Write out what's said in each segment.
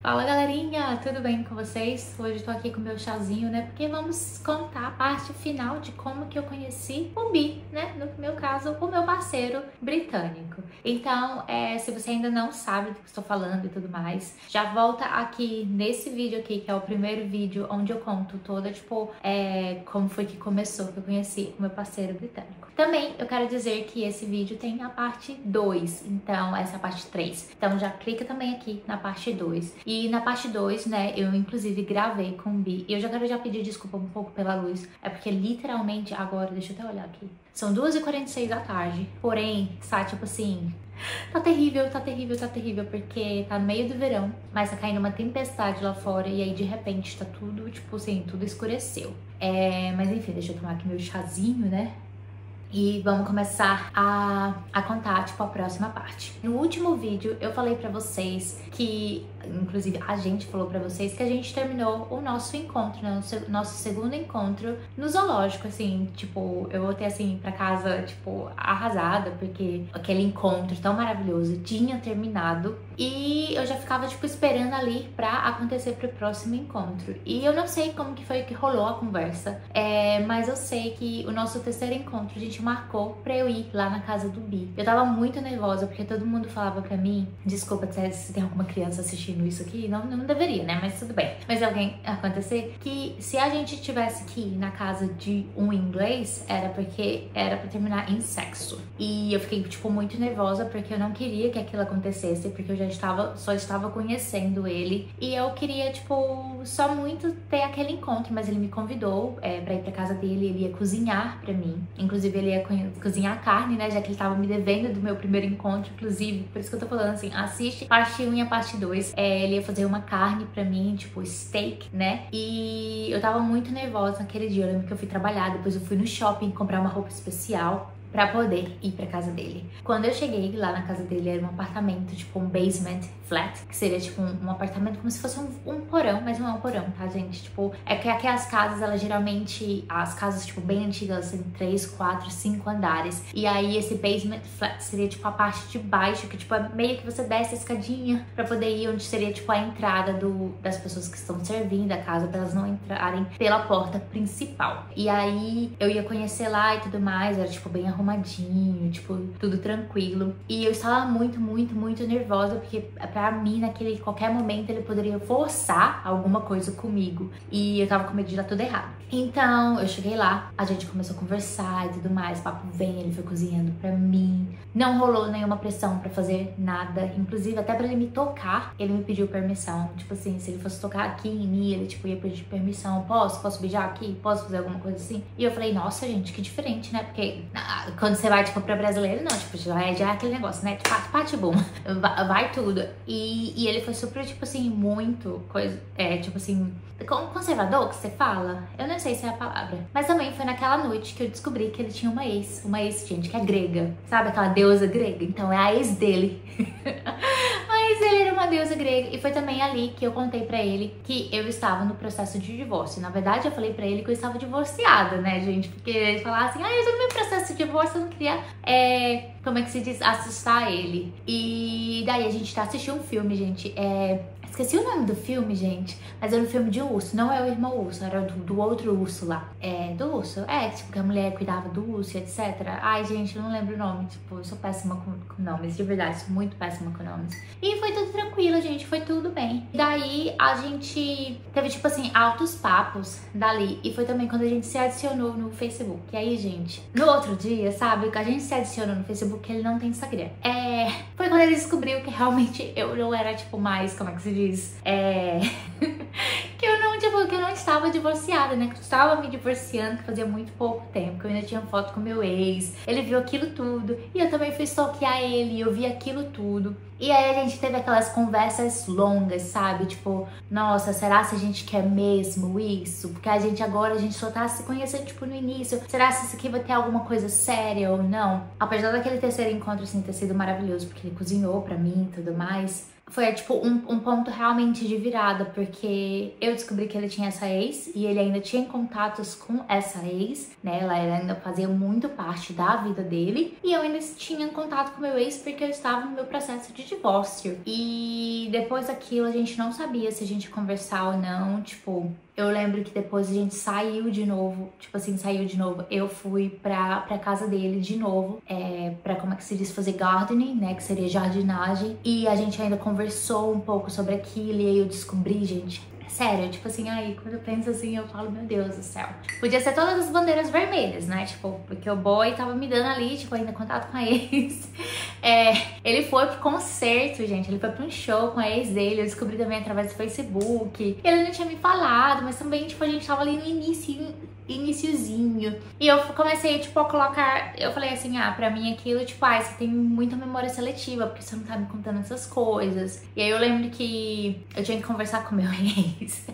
Fala galerinha, tudo bem com vocês? Hoje eu tô aqui com o meu chazinho, né? Porque vamos contar a parte final de como que eu conheci o Bi, né? No meu caso, o meu parceiro britânico. Então, se você ainda não sabe do que estou falando e tudo mais, já volta aqui nesse vídeo aqui, que é o primeiro vídeo onde eu conto toda, como foi que começou, que eu conheci o meu parceiro britânico. Também eu quero dizer que esse vídeo tem a parte 2, então essa é a parte 3. Então já clica também aqui na parte 2. E na parte 2, né, eu inclusive gravei com o Bi. E eu já quero pedir desculpa um pouco pela luz. É porque literalmente agora, deixa eu até olhar aqui. São 2h46 da tarde. Porém, está tipo assim... Tá terrível, tá terrível, tá terrível. Porque tá no meio do verão. Mas tá caindo uma tempestade lá fora. E aí de repente tá tudo, tipo assim, tudo escureceu. Mas enfim, deixa eu tomar aqui meu chazinho, né? E vamos começar a contar, tipo, a próxima parte. No último vídeo, eu falei pra vocês que, inclusive a gente falou pra vocês que a gente terminou o nosso encontro, né? Nosso segundo encontro no zoológico, assim, tipo, eu voltei, assim, pra casa, tipo, arrasada, porque aquele encontro tão maravilhoso tinha terminado. E eu já ficava, tipo, esperando ali pra acontecer pro próximo encontro. E eu não sei como que foi que rolou a conversa, mas eu sei que o nosso terceiro encontro, a gente marcou pra eu ir lá na casa do Bi. Eu tava muito nervosa, porque todo mundo falava pra mim, desculpa se tem alguma criança assistindo isso aqui, não deveria, né, mas tudo bem. Mas alguém acontecer, que se a gente tivesse que ir na casa de um inglês, era porque era pra terminar em sexo. E eu fiquei, tipo, muito nervosa, porque eu não queria que aquilo acontecesse, porque eu já só estava conhecendo ele. E eu queria, tipo, só muito ter aquele encontro, mas ele me convidou pra ir pra casa dele, ele ia cozinhar pra mim. Inclusive, ele ia cozinhar carne, né? Já que ele tava me devendo do meu primeiro encontro, inclusive. Por isso que eu tô falando assim, assiste parte 1 e a parte 2. Ele ia fazer uma carne pra mim, tipo steak, né? E eu tava muito nervosa naquele dia. Eu lembro que eu fui trabalhar, depois eu fui no shopping comprar uma roupa especial pra poder ir pra casa dele. Quando eu cheguei lá na casa dele, era um apartamento, tipo um basement flat, que seria tipo um apartamento como se fosse um porão, mas não é um porão, tá, gente? Tipo, é que aquelas casas, elas geralmente, as casas, tipo, bem antigas, elas têm 3, 4, 5 andares. E aí esse basement flat seria, tipo, a parte de baixo, que, tipo, é meio que você desce a escadinha pra poder ir onde seria, tipo, a entrada das pessoas que estão servindo a casa, pra elas não entrarem pela porta principal. E aí eu ia conhecer lá e tudo mais, era, tipo, bem arrumadinho, tipo, tudo tranquilo. E eu estava muito, muito, muito nervosa, porque pra mim, qualquer momento, ele poderia forçar alguma coisa comigo. E eu tava com medo de dar tudo errado. Então, eu cheguei lá, a gente começou a conversar e tudo mais, papo vem, ele foi cozinhando pra mim. Não rolou nenhuma pressão pra fazer nada. Inclusive, até pra ele me tocar, ele me pediu permissão. Tipo assim, se ele fosse tocar aqui em mim, ele, tipo, ia pedir permissão. Posso beijar aqui? Posso fazer alguma coisa assim? E eu falei, nossa, gente, que diferente, né? Porque quando você vai, tipo, pra brasileiro, não, tipo, já é aquele negócio, né? Tipo, patibum, vai tudo. E ele foi super, tipo assim, muito coisa, tipo assim, conservador que você fala? Eu não sei se é a palavra. Mas também foi naquela noite que eu descobri que ele tinha uma ex, gente, que é grega. Sabe aquela deusa grega? Então é a ex dele. Mas ele era uma deusa grega. E foi também ali que eu contei pra ele que eu estava no processo de divórcio. Na verdade, eu falei pra ele que eu estava divorciada, né, gente? Porque ele falava assim, eu tô no meu processo de divórcio, eu não queria, como é que se diz? Assustar ele. E daí a gente assistiu um filme, gente. Esqueci o nome do filme, gente, mas era um filme de urso, não é o Irmão Urso, era do outro urso lá. Do urso? Tipo, que a mulher cuidava do urso, etc. Ai, gente, eu não lembro o nome, tipo, eu sou péssima com nomes, de verdade, sou muito péssima com nomes. E foi tudo tranquilo, gente, foi tudo bem. Daí a gente teve, tipo assim, altos papos dali, e foi também quando a gente se adicionou no Facebook. E aí, gente, no outro dia, sabe, que a gente se adicionou no Facebook, ele não tem Instagram. Foi quando ele descobriu que realmente eu não era, tipo, mais, como é que se diz? que eu não estava divorciada, né? Que eu estava me divorciando, que fazia muito pouco tempo, que eu ainda tinha foto com meu ex. Ele viu aquilo tudo. E eu também fui stalkear ele, e eu vi aquilo tudo. E aí a gente teve aquelas conversas longas, sabe? Tipo, nossa, será se a gente quer mesmo isso? Porque a gente só tá se conhecendo, tipo, no início. Será se isso aqui vai ter alguma coisa séria ou não? Apesar daquele terceiro encontro, assim, ter sido maravilhoso, porque ele cozinhou pra mim e tudo mais, foi tipo um ponto realmente de virada, porque eu descobri que ele tinha essa ex e ele ainda tinha contatos com essa ex, né? Ela ainda fazia muito parte da vida dele e eu ainda tinha contato com meu ex porque eu estava no meu processo de divórcio. E depois daquilo a gente não sabia se a gente ia conversar ou não, tipo, eu lembro que depois a gente saiu de novo, tipo assim, saiu de novo. Eu fui pra casa dele de novo, pra, como é que se diz, fazer gardening, né, que seria jardinagem. E a gente ainda conversou um pouco sobre aquilo e aí eu descobri, gente, sério, tipo assim, aí quando eu penso assim, eu falo, meu Deus do céu. Podia ser todas as bandeiras vermelhas, né, tipo, porque o boy tava me dando ali, tipo, ainda contato com a ex. Ele foi pro concerto, gente, ele foi pra um show com a ex dele, eu descobri também através do Facebook. Ele não tinha me falado, mas também, tipo, a gente tava ali no iniciozinho. E eu comecei, tipo, a colocar... Eu falei assim, pra mim aquilo, tipo, você tem muita memória seletiva, porque você não tá me contando essas coisas. E aí eu lembro que eu tinha que conversar com meu ex.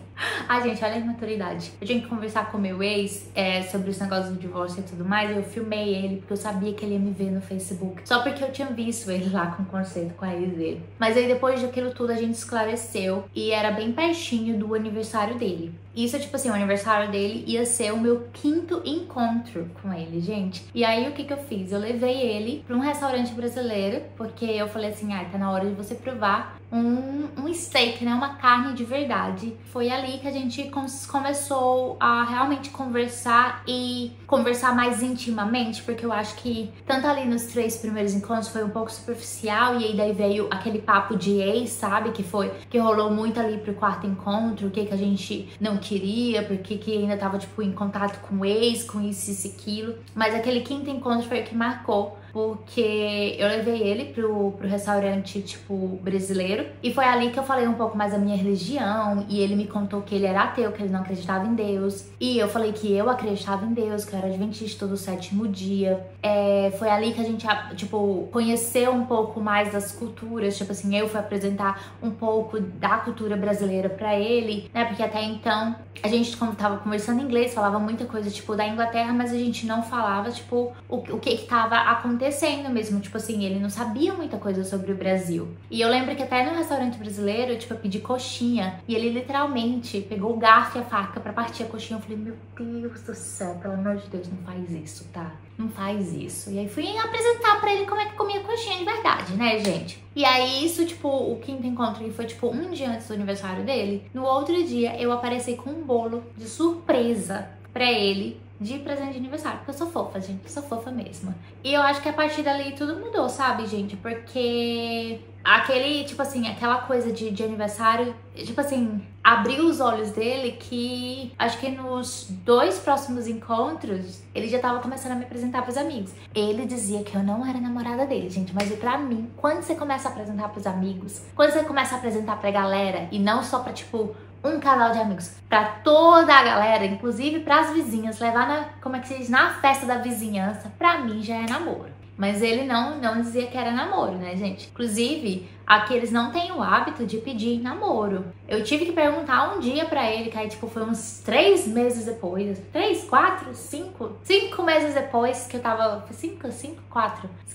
Gente, olha a maturidade. Eu tinha que conversar com meu ex sobre os negócios do divórcio e tudo mais. Eu filmei ele, porque eu sabia que ele ia me ver no Facebook. Só porque eu tinha visto ele lá com o concerto com a ex dele. Mas aí depois daquilo tudo a gente esclareceu. E era bem pertinho do aniversário dele. Isso, tipo assim, o aniversário dele ia ser o meu 5º encontro com ele, gente. E aí, o que eu fiz? Eu levei ele pra um restaurante brasileiro, porque eu falei assim, tá na hora de você provar um steak, né? Uma carne de verdade. Foi ali que a gente começou a realmente conversar e conversar mais intimamente, porque eu acho que tanto ali nos 3 primeiros encontros foi um pouco superficial, e aí daí veio aquele papo de ex, sabe? Que rolou muito ali pro 4º encontro, o que a gente não queria, porque que ainda tava, tipo, em contato com o ex, com isso e aquilo. Mas aquele 5º encontro foi o que marcou, porque eu levei ele pro restaurante, tipo, brasileiro. E foi ali que eu falei um pouco mais da minha religião. E ele me contou que ele era ateu, que ele não acreditava em Deus. E eu falei que eu acreditava em Deus, que eu era adventista do 7º dia. Foi ali que a gente, tipo, conheceu um pouco mais das culturas. Tipo assim, eu fui apresentar um pouco da cultura brasileira pra ele, né? Porque até então a gente, como tava conversando inglês, falava muita coisa, tipo, da Inglaterra, mas a gente não falava, tipo, o que tava acontecendo mesmo. Tipo assim, ele não sabia muita coisa sobre o Brasil. E eu lembro que até no restaurante brasileiro, tipo, eu pedi coxinha. E ele literalmente pegou o garfo e a faca pra partir a coxinha. Eu falei, meu Deus do céu, pelo amor de Deus, não faz isso, tá? Não faz isso. E aí fui apresentar pra ele como é que comia coxinha de verdade, né, gente? E aí isso, tipo, o 5º encontro foi, tipo, um dia antes do aniversário dele. No outro dia, eu apareci com um bolo de surpresa pra ele, de presente de aniversário. Porque eu sou fofa, gente. Eu sou fofa mesmo. E eu acho que a partir dali tudo mudou, sabe, gente? Porque aquele, tipo assim, aquela coisa de aniversário, tipo assim, abriu os olhos dele que acho que nos 2 próximos encontros ele já tava começando a me apresentar pros amigos. Ele dizia que eu não era namorada dele, gente, mas pra mim, quando você começa a apresentar pros amigos, quando você começa a apresentar pra galera e não só pra, tipo, um casal de amigos, pra toda a galera, inclusive pras vizinhas, levar como é que se diz, na festa da vizinhança, pra mim já é namoro. Mas ele não dizia que era namoro, né, gente? Inclusive, aqui eles não têm o hábito de pedir namoro. Eu tive que perguntar um dia pra ele, que aí, tipo, foi uns 3 meses depois. 3, 4, 5 meses depois que eu tava...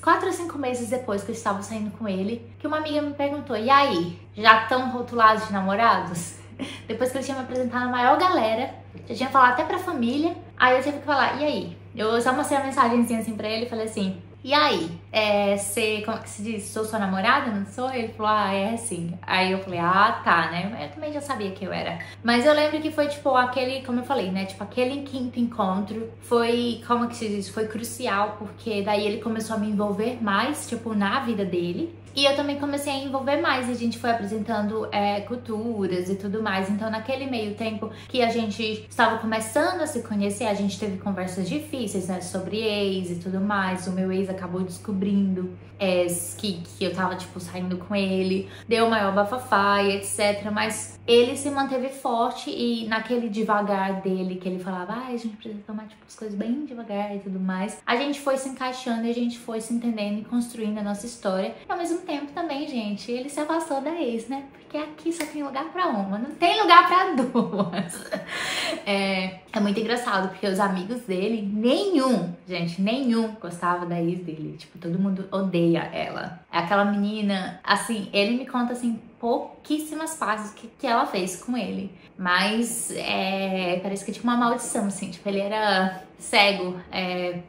4 ou 5 meses depois que eu estava saindo com ele, que uma amiga me perguntou, e aí, já estão rotulados de namorados? Depois que ele tinha me apresentado a maior galera, já tinha falado até pra família, aí eu tive que falar, e aí? Eu só mostrei a mensagenzinha assim pra ele e falei assim, e aí, você, como é que se diz? Sou sua namorada, não sou? Ele falou, é sim. Aí eu falei, tá, né? Eu também já sabia que eu era. Mas eu lembro que foi, tipo, aquele, como eu falei, né? Tipo, aquele 5º encontro foi, como é que se diz? Foi crucial, porque daí ele começou a me envolver mais, tipo, na vida dele. E eu também comecei a envolver mais, e a gente foi apresentando culturas e tudo mais. Então, naquele meio tempo que a gente estava começando a se conhecer, a gente teve conversas difíceis, né, sobre ex e tudo mais. O meu ex acabou descobrindo que eu tava, tipo, saindo com ele, deu o maior bafafá e etc. Mas ele se manteve forte, e naquele devagar dele, que ele falava, a gente precisa tomar, tipo, as coisas bem devagar e tudo mais, a gente foi se encaixando e a gente foi se entendendo e construindo a nossa história. E ao mesmo tempo também, gente, ele se afastou da ex, né? Porque aqui só tem lugar pra uma, não tem lugar pra duas. É muito engraçado, porque os amigos dele, gente, nenhum gostava da ex dele. Tipo, todo mundo odeia ela. É aquela menina, assim, ele me conta, assim, pouquíssimas partes que ela fez com ele. Mas parece que tinha uma maldição, assim, tipo, ele era cego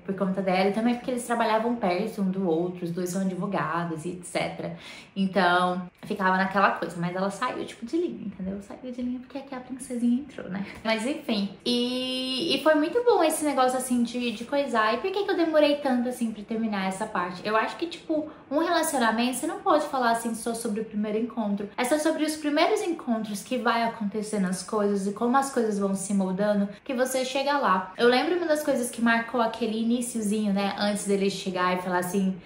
por conta dela e também porque eles trabalhavam perto um do outro, os dois são advogados e etc. Então, ficava naquela coisa, mas ela saiu, tipo, de linha, entendeu? Saiu de linha porque aqui a princesinha entrou, né? Mas enfim, e foi muito bom esse negócio, assim, de coisar. E por que eu demorei tanto, assim, pra terminar essa parte? Eu acho que, tipo, um relacionamento, você não pode falar, assim, só sobre o primeiro encontro. É só sobre os primeiros encontros que vai acontecendo as coisas e como as coisas vão se moldando que você chega lá. Eu lembro uma das coisas que marcou aquele iniciozinho, né, antes dele chegar e falar assim,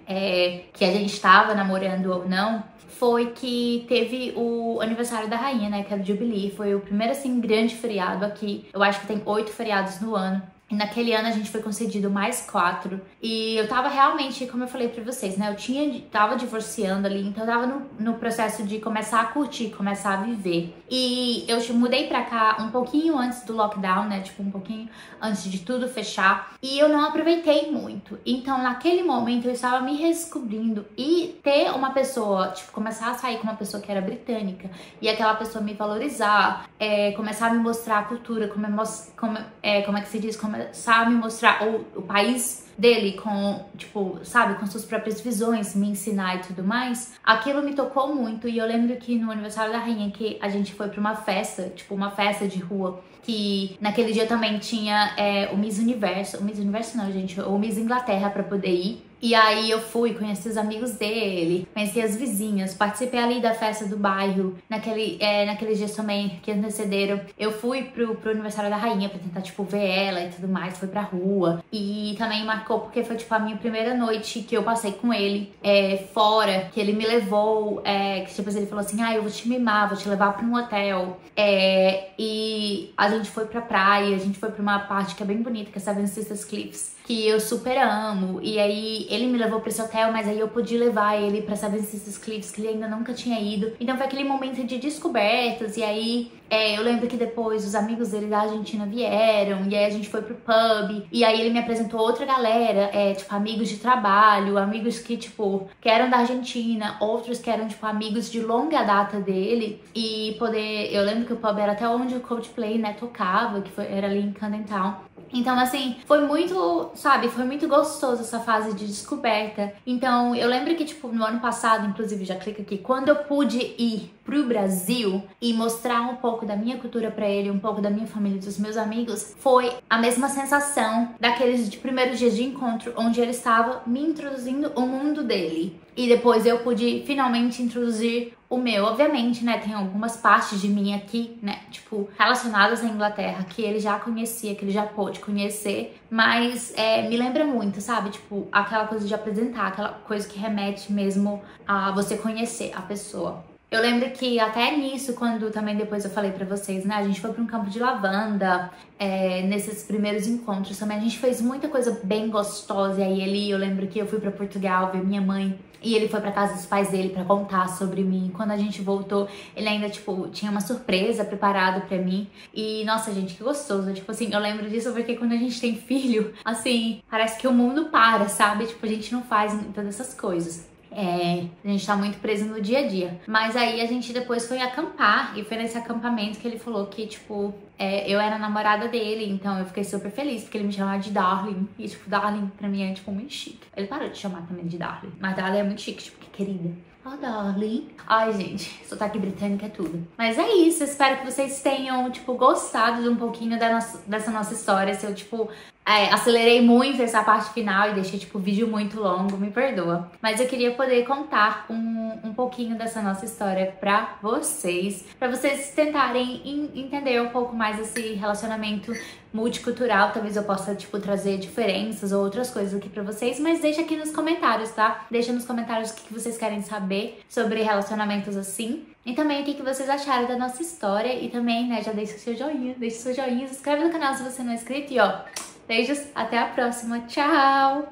que a gente tava namorando ou não, foi que teve o aniversário da rainha, né, que era o Jubilee. Foi o primeiro, assim, grande feriado aqui. Eu acho que tem 8 feriados no ano. E naquele ano a gente foi concedido mais 4. E eu tava realmente, como eu falei pra vocês, né? Tava divorciando ali, então eu tava no processo de começar a curtir, começar a viver. E eu mudei pra cá um pouquinho antes do lockdown, né? Tipo, um pouquinho antes de tudo fechar. E eu não aproveitei muito. Então, naquele momento, eu estava me redescobrindo. E ter uma pessoa, tipo, começar a sair com uma pessoa que era britânica. E aquela pessoa me valorizar, começar a me mostrar a cultura, como é que se diz? Começar a me mostrar o país dele com, tipo, sabe, com suas próprias visões, me ensinar e tudo mais, aquilo me tocou muito. E eu lembro que no aniversário da rainha que a gente foi pra uma festa, tipo, uma festa de rua, que naquele dia também tinha o Miss Universo não, gente, o Miss Inglaterra pra poder ir. E aí eu fui, conheci os amigos dele, conheci as vizinhas, participei ali da festa do bairro. Naqueles dias também que antecederam, eu fui pro aniversário da rainha pra tentar, tipo, ver ela e tudo mais, fui pra rua. E também marcou porque foi, tipo, a minha primeira noite que eu passei com ele fora, que ele me levou, que tipo, ele falou assim, eu vou te mimar, vou te levar pra um hotel. E a gente foi pra praia, a gente foi pra uma parte que é bem bonita, que é Seven Sisters Cliffs, que eu super amo. E aí ele me levou pra esse hotel, mas aí eu pude levar ele pra Seven Sisters Cliffs, que ele ainda nunca tinha ido. Então foi aquele momento de descobertas. E aí eu lembro que depois os amigos dele da Argentina vieram, e aí a gente foi pro pub, e aí ele me apresentou outra galera, tipo, amigos de trabalho, amigos que, tipo, que eram da Argentina, outros que eram, tipo, amigos de longa data dele. E eu lembro que o pub era até onde o Coldplay, né, tocava, era ali em Camden Town. Então, assim, foi muito, sabe, foi muito gostoso essa fase de descoberta. Então, eu lembro que, tipo, no ano passado, inclusive, já clica aqui, quando eu pude ir pro Brasil e mostrar um pouco da minha cultura pra ele, um pouco da minha família, dos meus amigos, foi a mesma sensação daqueles de primeiros dias de encontro, onde ele estava me introduzindo o mundo dele. E depois eu pude finalmente introduzir o meu. Obviamente, né, tem algumas partes de mim aqui, né, tipo, relacionadas à Inglaterra, que ele já conhecia, que ele já pôde conhecer, mas me lembra muito, sabe, tipo, aquela coisa de apresentar, aquela coisa que remete mesmo a você conhecer a pessoa. Eu lembro que até nisso, quando também depois eu falei pra vocês, né, a gente foi pra um campo de lavanda, nesses primeiros encontros também, a gente fez muita coisa bem gostosa. E aí eu lembro que eu fui pra Portugal ver minha mãe, e ele foi pra casa dos pais dele pra contar sobre mim. Quando a gente voltou, ele ainda, tipo, tinha uma surpresa preparada pra mim. E, nossa, gente, que gostoso. Tipo assim, eu lembro disso porque quando a gente tem filho, assim, parece que o mundo para, sabe? Tipo, a gente não faz muitas dessas coisas. A gente tá muito preso no dia a dia. Mas aí a gente depois foi acampar, e foi nesse acampamento que ele falou que, tipo, eu era a namorada dele. Então eu fiquei super feliz, porque ele me chamava de Darling. E, tipo, Darling pra mim é, tipo, muito chique. Ele parou de chamar também de Darling, mas Darling é muito chique, tipo, que querida. Oh, darling. Ai, gente, sotaque britânico é tudo. Mas é isso, espero que vocês tenham, tipo, gostado de um pouquinho dessa nossa história. Se eu, tipo, acelerei muito essa parte final e deixei, tipo, o vídeo muito longo, me perdoa. Mas eu queria poder contar um pouquinho dessa nossa história pra vocês tentarem entender um pouco mais esse relacionamento multicultural. Talvez eu possa, tipo, trazer diferenças ou outras coisas aqui pra vocês, mas deixa aqui nos comentários, tá? Deixa nos comentários o que vocês querem saber sobre relacionamentos assim. E também o que vocês acharam da nossa história. E também, né, já deixa o seu joinha, se inscreve no canal se você não é inscrito. E ó, beijos, até a próxima, tchau!